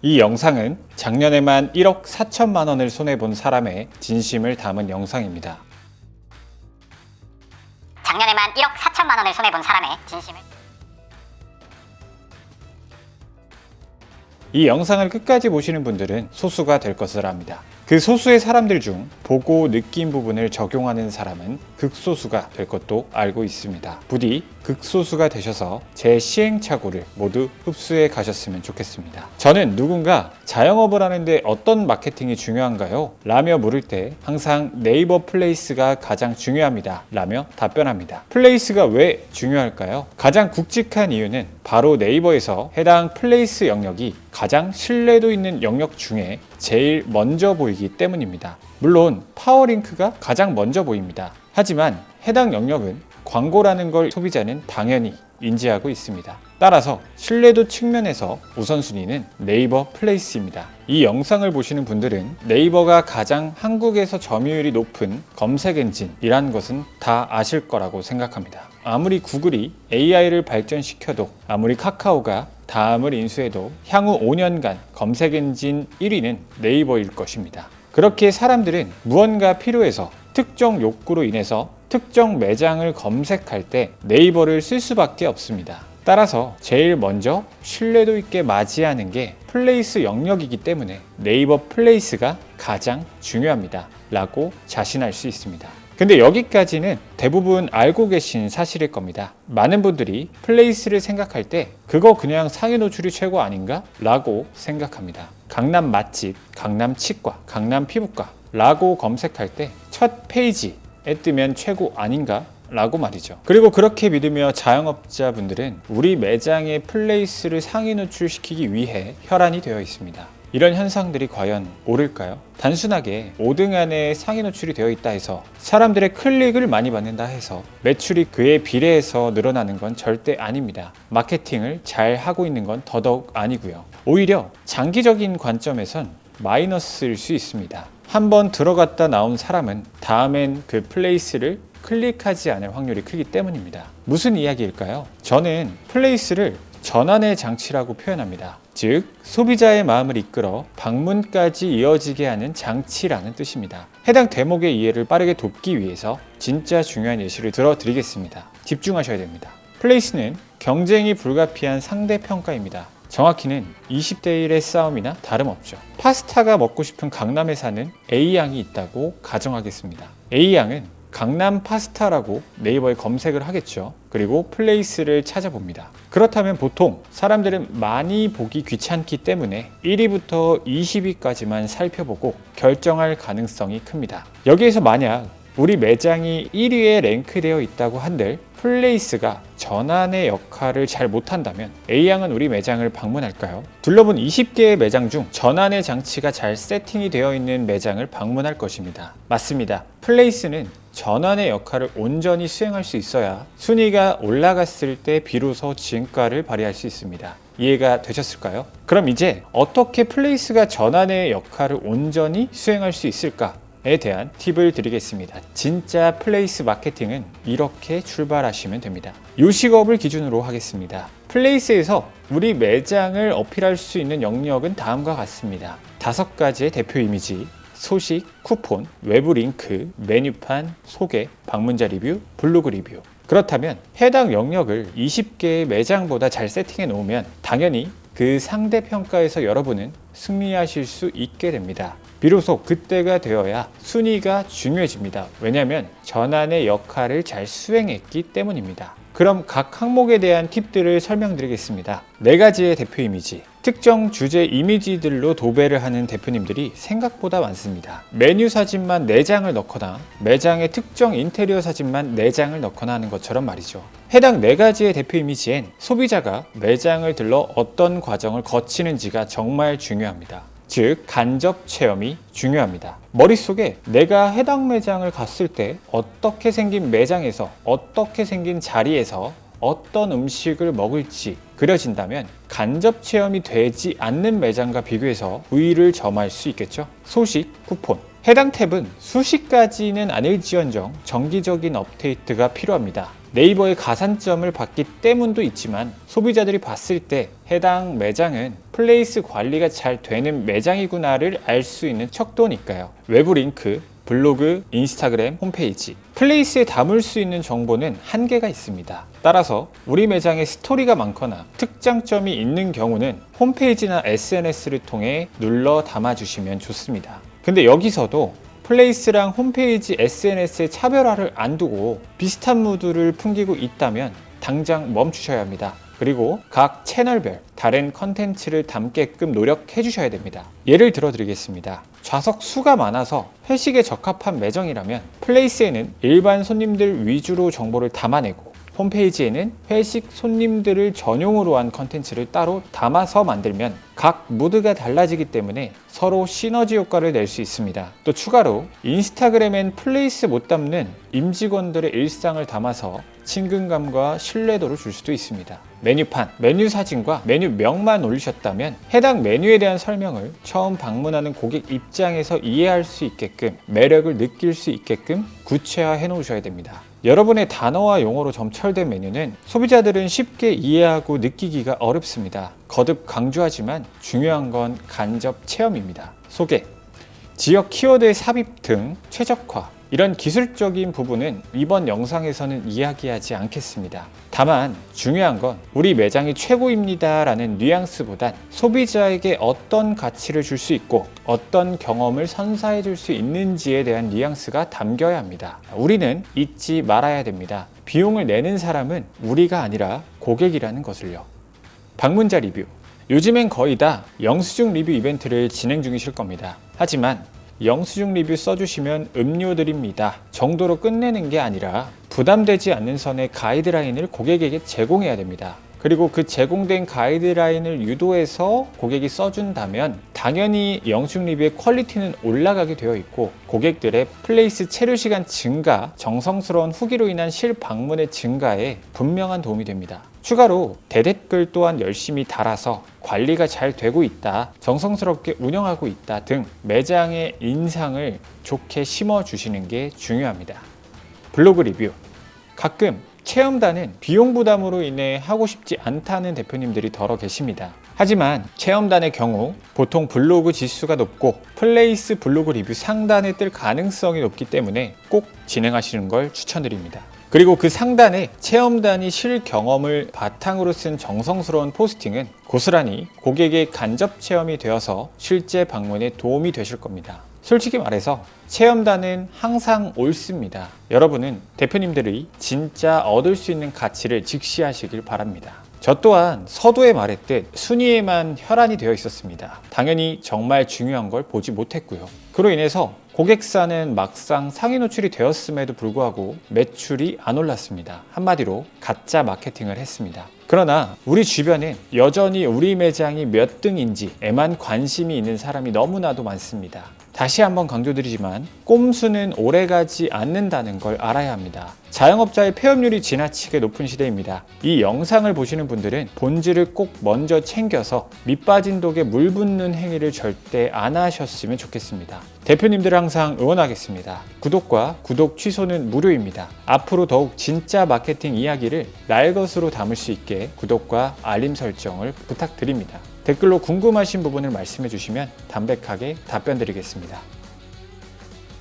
이 영상은 작년에만 1억 4천만 원을 손해본 사람의 진심을 담은 영상입니다. 작년에만 1억 4천만 원을 손해본 사람의 진심을. 이 영상을 끝까지 보시는 분들은 소수가 될 것을 압니다. 그 소수의 사람들 중 보고 느낀 부분을 적용하는 사람은 극소수가 될 것도 알고 있습니다. 부디 극소수가 되셔서 제 시행착오를 모두 흡수해 가셨으면 좋겠습니다. 저는 누군가 자영업을 하는데 어떤 마케팅이 중요한가요? 라며 물을 때 항상 네이버 플레이스가 가장 중요합니다. 라며 답변합니다. 플레이스가 왜 중요할까요? 가장 굵직한 이유는 바로 네이버에서 해당 플레이스 영역이 가장 신뢰도 있는 영역 중에 제일 먼저 보이기 때문입니다. 물론 파워링크가 가장 먼저 보입니다. 하지만 해당 영역은 광고라는 걸 소비자는 당연히 인지하고 있습니다. 따라서 신뢰도 측면에서 우선순위는 네이버 플레이스입니다. 이 영상을 보시는 분들은 네이버가 가장 한국에서 점유율이 높은 검색 엔진이라는 것은 다 아실 거라고 생각합니다. 아무리 구글이 AI를 발전시켜도, 아무리 카카오가 다음을 인수해도 향후 5년간 검색 엔진 1위는 네이버일 것입니다. 그렇게 사람들은 무언가 필요해서 특정 욕구로 인해서 특정 매장을 검색할 때 네이버를 쓸 수밖에 없습니다. 따라서 제일 먼저 신뢰도 있게 맞이하는 게 플레이스 영역이기 때문에 네이버 플레이스가 가장 중요합니다. 라고 자신할 수 있습니다. 근데 여기까지는 대부분 알고 계신 사실일 겁니다. 많은 분들이 플레이스를 생각할 때 그거 그냥 상위 노출이 최고 아닌가? 라고 생각합니다. 강남 맛집, 강남 치과, 강남 피부과 라고 검색할 때 첫 페이지에 뜨면 최고 아닌가? 라고 말이죠. 그리고 그렇게 믿으며 자영업자분들은 우리 매장의 플레이스를 상위 노출시키기 위해 혈안이 되어 있습니다. 이런 현상들이 과연 옳을까요? 단순하게 5등 안에 상위 노출이 되어 있다 해서 사람들의 클릭을 많이 받는다 해서 매출이 그에 비례해서 늘어나는 건 절대 아닙니다. 마케팅을 잘 하고 있는 건 더더욱 아니고요. 오히려 장기적인 관점에선 마이너스일 수 있습니다. 한번 들어갔다 나온 사람은 다음엔 그 플레이스를 클릭하지 않을 확률이 크기 때문입니다. 무슨 이야기일까요? 저는 플레이스를 전환의 장치라고 표현합니다. 즉, 소비자의 마음을 이끌어 방문까지 이어지게 하는 장치라는 뜻입니다. 해당 대목의 이해를 빠르게 돕기 위해서 진짜 중요한 예시를 들어드리겠습니다. 집중하셔야 됩니다. 플레이스는 경쟁이 불가피한 상대평가입니다. 정확히는 20대 1의 싸움이나 다름없죠. 파스타가 먹고 싶은 강남에 사는 A양이 있다고 가정하겠습니다. A양은 강남 파스타라고 네이버에 검색을 하겠죠. 그리고 플레이스를 찾아봅니다. 그렇다면 보통 사람들은 많이 보기 귀찮기 때문에 1위부터 20위까지만 살펴보고 결정할 가능성이 큽니다. 여기에서 만약 우리 매장이 1위에 랭크되어 있다고 한들 플레이스가 전환의 역할을 잘 못한다면 A양은 우리 매장을 방문할까요? 둘러본 20개의 매장 중 전환의 장치가 잘 세팅이 되어 있는 매장을 방문할 것입니다. 맞습니다. 플레이스는 전환의 역할을 온전히 수행할 수 있어야 순위가 올라갔을 때 비로소 진가를 발휘할 수 있습니다. 이해가 되셨을까요? 그럼 이제 어떻게 플레이스가 전환의 역할을 온전히 수행할 수 있을까? 에 대한 팁을 드리겠습니다. 진짜 플레이스 마케팅은 이렇게 출발하시면 됩니다. 요식업을 기준으로 하겠습니다. 플레이스에서 우리 매장을 어필할 수 있는 영역은 다음과 같습니다. 5가지의 대표 이미지, 소식, 쿠폰, 외부 링크, 메뉴판, 소개, 방문자 리뷰, 블로그 리뷰. 그렇다면 해당 영역을 20개의 매장보다 잘 세팅해 놓으면 당연히 그 상대평가에서 여러분은 승리하실 수 있게 됩니다. 비로소 그때가 되어야 순위가 중요해집니다. 왜냐하면 전환의 역할을 잘 수행했기 때문입니다. 그럼 각 항목에 대한 팁들을 설명드리겠습니다. 4가지의 대표 이미지, 특정 주제 이미지들로 도배를 하는 대표님들이 생각보다 많습니다. 메뉴 사진만 4장을 넣거나 매장의 특정 인테리어 사진만 4장을 넣거나 하는 것처럼 말이죠. 해당 4가지의 대표 이미지엔 소비자가 매장을 들러 어떤 과정을 거치는지가 정말 중요합니다. 즉, 간접 체험이 중요합니다. 머릿속에 내가 해당 매장을 갔을 때 어떻게 생긴 매장에서 어떻게 생긴 자리에서 어떤 음식을 먹을지 그려진다면 간접 체험이 되지 않는 매장과 비교해서 우위를 점할 수 있겠죠. 소식, 쿠폰. 해당 탭은 수십 가지는 아닐지언정 정기적인 업데이트가 필요합니다. 네이버의 가산점을 받기 때문도 있지만 소비자들이 봤을 때 해당 매장은 플레이스 관리가 잘 되는 매장이구나를 알 수 있는 척도니까요. 외부 링크, 블로그, 인스타그램, 홈페이지, 플레이스에 담을 수 있는 정보는 한계가 있습니다. 따라서 우리 매장에 스토리가 많거나 특장점이 있는 경우는 홈페이지나 SNS를 통해 눌러 담아주시면 좋습니다. 근데 여기서도 플레이스랑 홈페이지, SNS의 차별화를 안 두고 비슷한 무드를 풍기고 있다면 당장 멈추셔야 합니다. 그리고 각 채널별 다른 컨텐츠를 담게끔 노력해 주셔야 됩니다. 예를 들어 드리겠습니다. 좌석 수가 많아서 회식에 적합한 매장이라면 플레이스에는 일반 손님들 위주로 정보를 담아내고 홈페이지에는 회식 손님들을 전용으로 한 컨텐츠를 따로 담아서 만들면 각 무드가 달라지기 때문에 서로 시너지 효과를 낼 수 있습니다. 또 추가로 인스타그램엔 플레이스 못 담는 임직원들의 일상을 담아서 친근감과 신뢰도를 줄 수도 있습니다. 메뉴판, 메뉴 사진과 메뉴명만 올리셨다면 해당 메뉴에 대한 설명을 처음 방문하는 고객 입장에서 이해할 수 있게끔 매력을 느낄 수 있게끔 구체화해 놓으셔야 됩니다. 여러분의 단어와 용어로 점철된 메뉴는 소비자들은 쉽게 이해하고 느끼기가 어렵습니다. 거듭 강조하지만 중요한 건 간접 체험입니다. 소개, 지역 키워드의 삽입 등 최적화, 이런 기술적인 부분은 이번 영상에서는 이야기하지 않겠습니다. 다만 중요한 건 우리 매장이 최고입니다 라는 뉘앙스보단 소비자에게 어떤 가치를 줄 수 있고 어떤 경험을 선사해 줄 수 있는지에 대한 뉘앙스가 담겨야 합니다. 우리는 잊지 말아야 됩니다. 비용을 내는 사람은 우리가 아니라 고객이라는 것을요. 방문자 리뷰, 요즘엔 거의 다 영수증 리뷰 이벤트를 진행 중이실 겁니다. 하지만 영수증 리뷰 써주시면 음료 드립니다 정도로 끝내는 게 아니라 부담되지 않는 선의 가이드라인을 고객에게 제공해야 됩니다. 그리고 그 제공된 가이드라인을 유도해서 고객이 써준다면 당연히 영수증 리뷰의 퀄리티는 올라가게 되어 있고 고객들의 플레이스 체류 시간 증가, 정성스러운 후기로 인한 실방문의 증가에 분명한 도움이 됩니다. 추가로 대댓글 또한 열심히 달아서 관리가 잘 되고 있다, 정성스럽게 운영하고 있다 등 매장의 인상을 좋게 심어주시는 게 중요합니다. 블로그 리뷰, 가끔 체험단은 비용 부담으로 인해 하고 싶지 않다는 대표님들이 더러 계십니다. 하지만 체험단의 경우 보통 블로그 지수가 높고 플레이스 블로그 리뷰 상단에 뜰 가능성이 높기 때문에 꼭 진행하시는 걸 추천드립니다. 그리고 그 상단에 체험단이 실 경험을 바탕으로 쓴 정성스러운 포스팅은 고스란히 고객의 간접 체험이 되어서 실제 방문에 도움이 되실 겁니다. 솔직히 말해서 체험단은 항상 옳습니다. 여러분은 대표님들이 진짜 얻을 수 있는 가치를 직시하시길 바랍니다. 저 또한 서두에 말했듯 순위에만 혈안이 되어 있었습니다. 당연히 정말 중요한 걸 보지 못했고요. 그로 인해서 고객사는 막상 상위 노출이 되었음에도 불구하고 매출이 안 올랐습니다. 한마디로 가짜 마케팅을 했습니다. 그러나 우리 주변엔 여전히 우리 매장이 몇 등인지에만 관심이 있는 사람이 너무나도 많습니다. 다시 한번 강조드리지만 꼼수는 오래가지 않는다는 걸 알아야 합니다. 자영업자의 폐업률이 지나치게 높은 시대입니다. 이 영상을 보시는 분들은 본질을 꼭 먼저 챙겨서 밑빠진 독에 물 붓는 행위를 절대 안 하셨으면 좋겠습니다. 대표님들 항상 응원하겠습니다. 구독과 구독 취소는 무료입니다. 앞으로 더욱 진짜 마케팅 이야기를 날 것으로 담을 수 있게 구독과 알림 설정을 부탁드립니다. 댓글로 궁금하신 부분을 말씀해 주시면 담백하게 답변 드리겠습니다.